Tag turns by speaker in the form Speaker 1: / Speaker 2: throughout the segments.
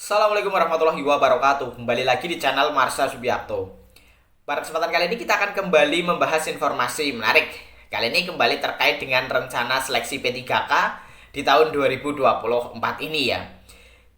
Speaker 1: Assalamualaikum warahmatullahi wabarakatuh. Kembali lagi di channel Marsha Subiakto. Pada kesempatan kali ini kita akan kembali membahas informasi menarik. Kali ini kembali terkait dengan rencana seleksi P3K di tahun 2024 ini ya.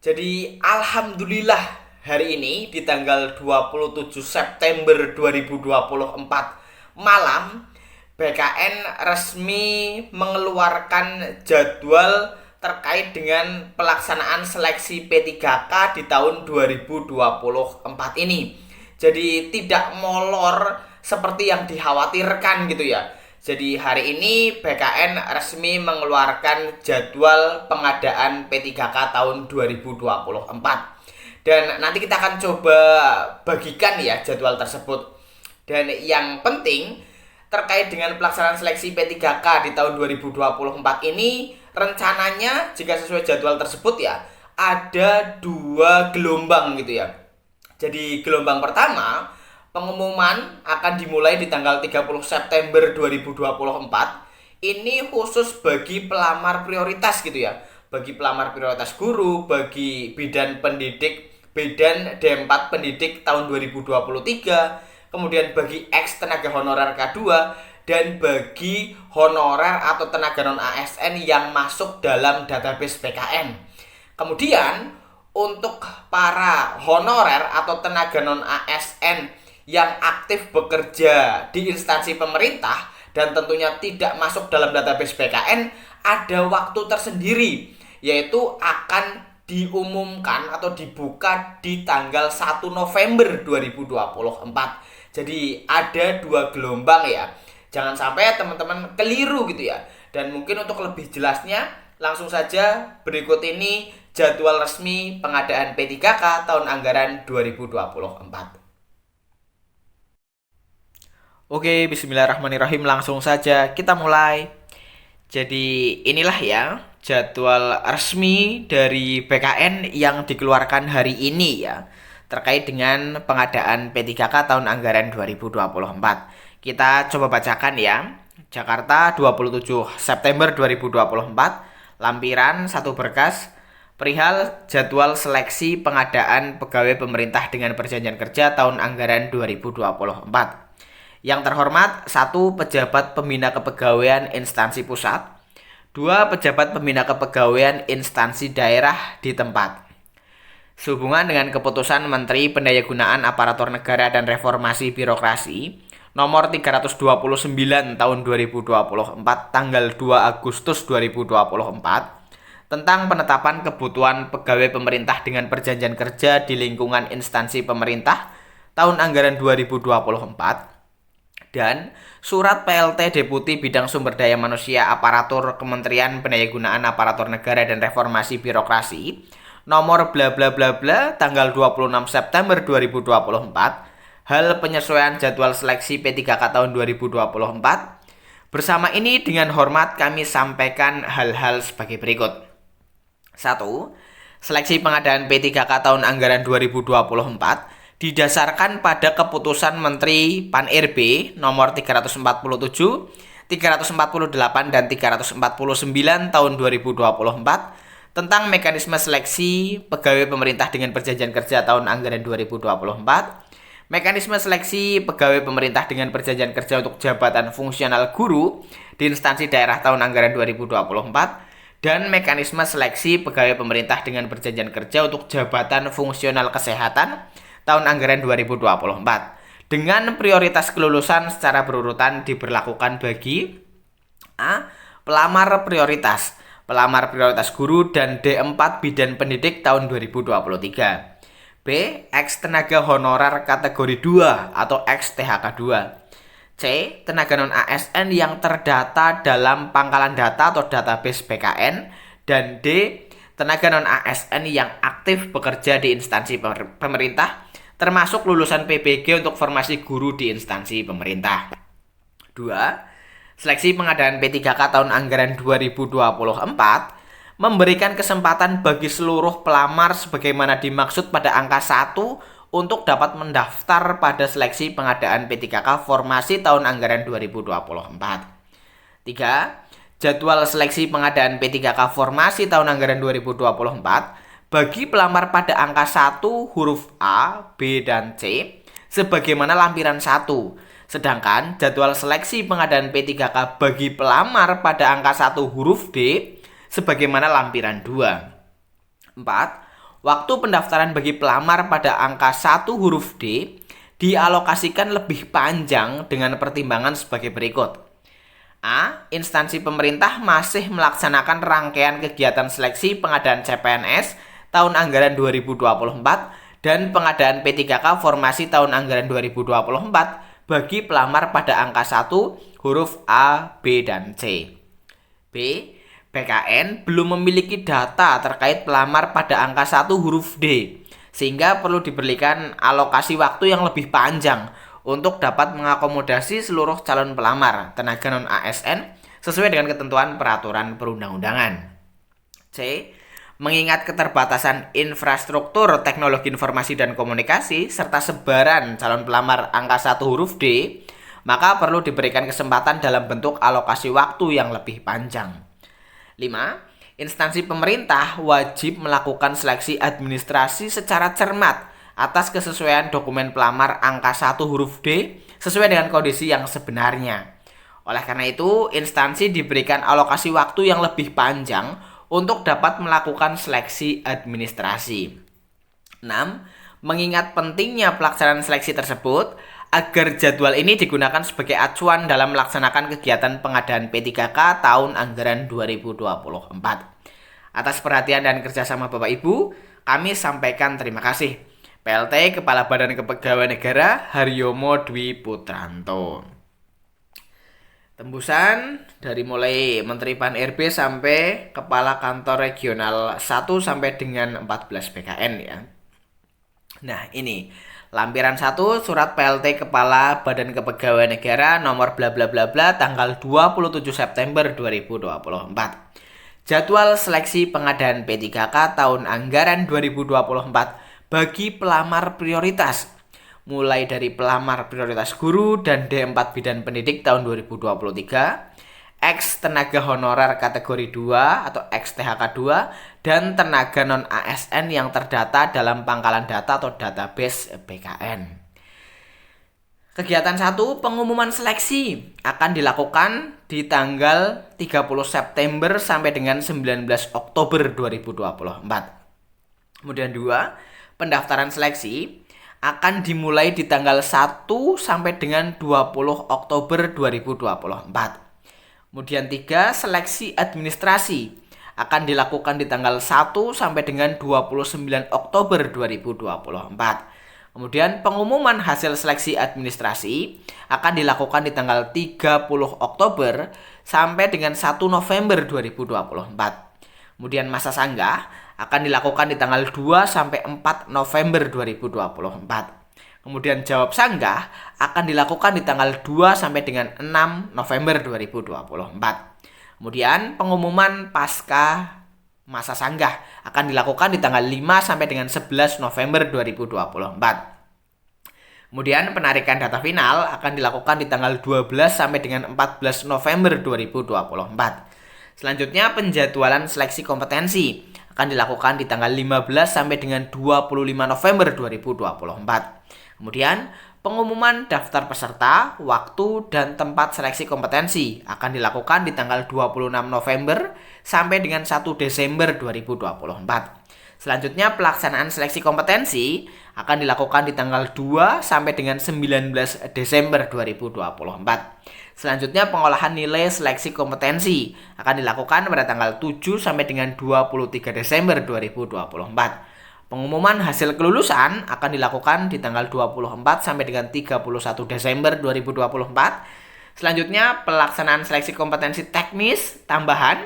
Speaker 1: Jadi alhamdulillah hari ini di tanggal 27 September 2024 malam BKN resmi mengeluarkan jadwal terkait dengan pelaksanaan seleksi P3K di tahun 2024 ini. Jadi tidak molor seperti yang dikhawatirkan gitu ya. Jadi hari ini BKN resmi mengeluarkan jadwal pengadaan P3K tahun 2024. Dan nanti kita akan coba bagikan ya jadwal tersebut. Dan yang penting terkait dengan pelaksanaan seleksi P3K di tahun 2024 ini, rencananya jika sesuai jadwal tersebut ya, ada 2 gelombang gitu ya. Jadi gelombang pertama, pengumuman akan dimulai di tanggal 30 September 2024. Ini khusus bagi pelamar prioritas gitu ya. Bagi pelamar prioritas guru, bagi bidan pendidik, bidan D4 pendidik tahun 2023, kemudian bagi ex tenaga honorer K2, dan bagi honorer atau tenaga non-ASN yang masuk dalam database PKN. Kemudian untuk para honorer atau tenaga non-ASN yang aktif bekerja di instansi pemerintah dan tentunya tidak masuk dalam database PKN, ada waktu tersendiri, yaitu akan diumumkan atau dibuka di tanggal 1 November 2024. Jadi ada 2 gelombang ya. Jangan sampai teman-teman keliru gitu ya. Dan mungkin untuk lebih jelasnya, langsung saja berikut ini jadwal resmi pengadaan P3K tahun anggaran 2024. Oke, bismillahirrahmanirrahim. Langsung saja kita mulai. Jadi inilah ya jadwal resmi dari BKN yang dikeluarkan hari ini ya, terkait dengan pengadaan P3K tahun anggaran 2024. Kita coba bacakan ya. Jakarta 27 September 2024, lampiran 1 berkas perihal jadwal seleksi pengadaan pegawai pemerintah dengan perjanjian kerja tahun anggaran 2024. Yang terhormat, 1. Pejabat pembina kepegawaian instansi pusat, 2. Pejabat pembina kepegawaian instansi daerah di tempat. Sehubungan dengan keputusan Menteri Pendayagunaan Aparatur Negara dan Reformasi Birokrasi nomor 329 tahun 2024 tanggal 2 Agustus 2024 tentang penetapan kebutuhan pegawai pemerintah dengan perjanjian kerja di lingkungan instansi pemerintah tahun anggaran 2024 dan Surat PLT Deputi Bidang Sumber Daya Manusia Aparatur Kementerian Pendayagunaan Aparatur Negara dan Reformasi Birokrasi nomor bla bla bla bla tanggal 26 September 2024 hal penyesuaian jadwal seleksi P3K tahun 2024. Bersama ini dengan hormat kami sampaikan hal-hal sebagai berikut. 1. Seleksi pengadaan P3K tahun anggaran 2024 didasarkan pada keputusan Menteri Pan-RB nomor 347, 348 dan 349 tahun 2024 tentang mekanisme seleksi pegawai pemerintah dengan perjanjian kerja tahun anggaran 2024, mekanisme seleksi pegawai pemerintah dengan perjanjian kerja untuk jabatan fungsional guru di instansi daerah tahun anggaran 2024, dan mekanisme seleksi pegawai pemerintah dengan perjanjian kerja untuk jabatan fungsional kesehatan tahun anggaran 2024. Dengan prioritas kelulusan secara berurutan diberlakukan bagi A. Pelamar prioritas guru dan D4 bidan pendidik tahun 2023. B. Ex tenaga honorer kategori 2 atau ex THK 2. C. Tenaga non-ASN yang terdata dalam pangkalan data atau database BKN. Dan D. Tenaga non-ASN yang aktif bekerja di instansi pemerintah, termasuk lulusan PBG untuk formasi guru di instansi pemerintah. 2. Seleksi pengadaan P3K tahun anggaran 2024 memberikan kesempatan bagi seluruh pelamar sebagaimana dimaksud pada angka 1 untuk dapat mendaftar pada seleksi pengadaan P3K formasi tahun anggaran 2024. 3. Jadwal seleksi pengadaan P3K formasi tahun anggaran 2024 bagi pelamar pada angka 1 huruf A, B, dan C sebagaimana lampiran 1. Sedangkan jadwal seleksi pengadaan P3K bagi pelamar pada angka 1 huruf D sebagaimana lampiran 2. 4. Waktu pendaftaran bagi pelamar pada angka 1 huruf D dialokasikan lebih panjang dengan pertimbangan sebagai berikut. A. Instansi pemerintah masih melaksanakan rangkaian kegiatan seleksi pengadaan CPNS tahun anggaran 2024 dan pengadaan P3K formasi tahun anggaran 2024 bagi pelamar pada angka 1 huruf A, B, dan C. B. BKN belum memiliki data terkait pelamar pada angka 1 huruf D, sehingga perlu diberikan alokasi waktu yang lebih panjang untuk dapat mengakomodasi seluruh calon pelamar tenaga non-ASN sesuai dengan ketentuan peraturan perundang-undangan. C. Mengingat keterbatasan infrastruktur teknologi informasi dan komunikasi serta sebaran calon pelamar angka 1 huruf D, maka perlu diberikan kesempatan dalam bentuk alokasi waktu yang lebih panjang. 5. Instansi pemerintah wajib melakukan seleksi administrasi secara cermat atas kesesuaian dokumen pelamar angka 1 huruf D sesuai dengan kondisi yang sebenarnya. Oleh karena itu, instansi diberikan alokasi waktu yang lebih panjang untuk dapat melakukan seleksi administrasi. 6. Mengingat pentingnya pelaksanaan seleksi tersebut, agar jadwal ini digunakan sebagai acuan dalam melaksanakan kegiatan pengadaan P3K tahun anggaran 2024. Atas perhatian dan kerjasama Bapak Ibu, kami sampaikan terima kasih. PLT Kepala Badan Kepegawaian Negara Haryomo Dwi Putranto. Tembusan dari mulai Menteri Pan-RB sampai Kepala Kantor Regional 1 sampai dengan 14 BKN ya. Nah, ini lampiran 1 surat PLT Kepala Badan Kepegawaian Negara nomor bla bla bla bla tanggal 27 September 2024. Jadwal seleksi pengadaan P3K tahun anggaran 2024 bagi pelamar prioritas, mulai dari pelamar prioritas guru dan D4 Bidan Pendidik tahun 2023, ex tenaga honorer kategori 2 atau ex THK 2, dan tenaga non-ASN yang terdata dalam pangkalan data atau database BKN. Kegiatan 1, pengumuman seleksi akan dilakukan di tanggal 30 September sampai dengan 19 Oktober 2024. Kemudian 2, pendaftaran seleksi akan dimulai di tanggal 1 sampai dengan 20 Oktober 2024. Kemudian 3, seleksi administrasi akan dilakukan di tanggal 1 sampai dengan 29 Oktober 2024. Kemudian pengumuman hasil seleksi administrasi akan dilakukan di tanggal 30 Oktober sampai dengan 1 November 2024. Kemudian masa sanggah akan dilakukan di tanggal 2 sampai 4 November 2024. Kemudian jawab sanggah akan dilakukan di tanggal 2 sampai dengan 6 November 2024. Kemudian pengumuman pasca masa sanggah akan dilakukan di tanggal 5 sampai dengan 11 November 2024. Kemudian penarikan data final akan dilakukan di tanggal 12 sampai dengan 14 November 2024. Selanjutnya penjadwalan seleksi kompetensi akan dilakukan di tanggal 15 sampai dengan 25 November 2024. Kemudian pengumuman daftar peserta, waktu, dan tempat seleksi kompetensi akan dilakukan di tanggal 26 November sampai dengan 1 Desember 2024. Selanjutnya pelaksanaan seleksi kompetensi akan dilakukan di tanggal 2 sampai dengan 19 Desember 2024. Selanjutnya pengolahan nilai seleksi kompetensi akan dilakukan pada tanggal 7 sampai dengan 23 Desember 2024. Pengumuman hasil kelulusan akan dilakukan di tanggal 24 sampai dengan 31 Desember 2024. Selanjutnya pelaksanaan seleksi kompetensi teknis tambahan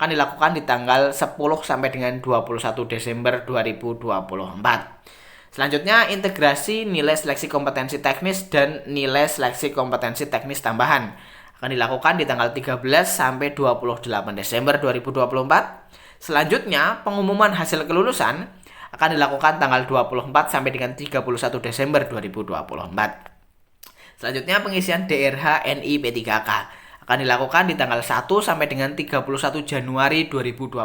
Speaker 1: akan dilakukan di tanggal 10 sampai dengan 21 Desember 2024. Selanjutnya integrasi nilai seleksi kompetensi teknis dan nilai seleksi kompetensi teknis tambahan akan dilakukan di tanggal 13 sampai 28 Desember 2024. Selanjutnya pengumuman hasil kelulusan akan dilakukan tanggal 24 sampai dengan 31 Desember 2024. Selanjutnya pengisian DRH NI P3K akan dilakukan di tanggal 1 sampai dengan 31 Januari 2025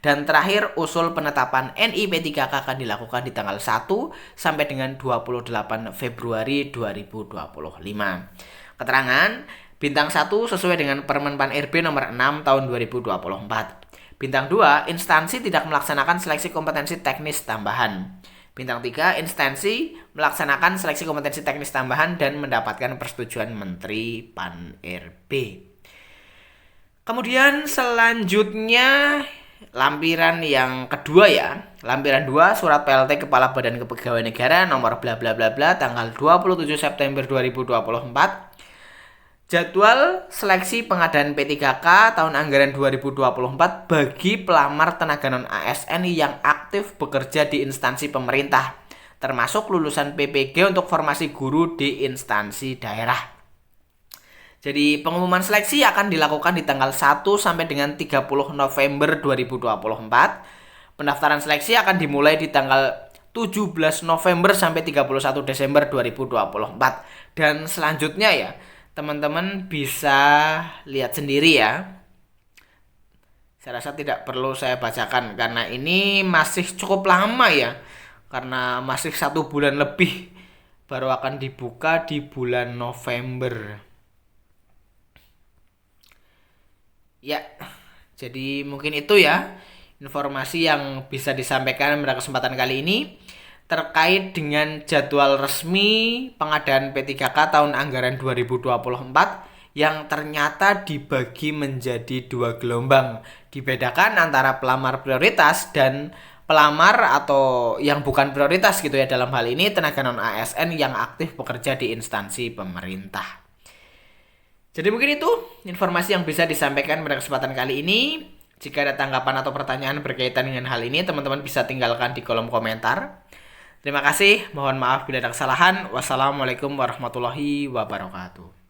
Speaker 1: dan terakhir usul penetapan NIP3K akan dilakukan di tanggal 1 sampai dengan 28 Februari 2025. Keterangan Bintang 1 sesuai dengan Permen Pan RB nomor 6 tahun 2024. Bintang 2, instansi tidak melaksanakan seleksi kompetensi teknis tambahan. Bintang 3, instansi melaksanakan seleksi kompetensi teknis tambahan dan mendapatkan persetujuan Menteri Pan RB. Kemudian selanjutnya lampiran yang kedua ya. Lampiran 2 surat PLT Kepala Badan Kepegawaian Negara nomor bla bla bla bla tanggal 27 September 2024. Jadwal seleksi pengadaan P3K tahun anggaran 2024 bagi pelamar tenaga non-ASN yang aktif bekerja di instansi pemerintah, termasuk lulusan PPG untuk formasi guru di instansi daerah. Jadi pengumuman seleksi akan dilakukan di tanggal 1 sampai dengan 30 November 2024. Pendaftaran seleksi akan dimulai di tanggal 17 November sampai 31 Desember 2024. Dan selanjutnya ya, teman-teman bisa lihat sendiri ya. Saya rasa tidak perlu saya bacakan karena ini masih cukup lama ya. Karena masih 1 bulan lebih baru akan dibuka di bulan November. Ya, jadi mungkin itu ya informasi yang bisa disampaikan pada kesempatan kali ini terkait dengan jadwal resmi pengadaan P3K tahun anggaran 2024 yang ternyata dibagi menjadi 2 gelombang. Dibedakan antara pelamar prioritas dan pelamar atau yang bukan prioritas gitu ya, dalam hal ini tenaga non-ASN yang aktif bekerja di instansi pemerintah. Jadi mungkin itu informasi yang bisa disampaikan pada kesempatan kali ini. Jika ada tanggapan atau pertanyaan berkaitan dengan hal ini, teman-teman bisa tinggalkan di kolom komentar. Terima kasih, mohon maaf bila ada kesalahan. Wassalamualaikum warahmatullahi wabarakatuh.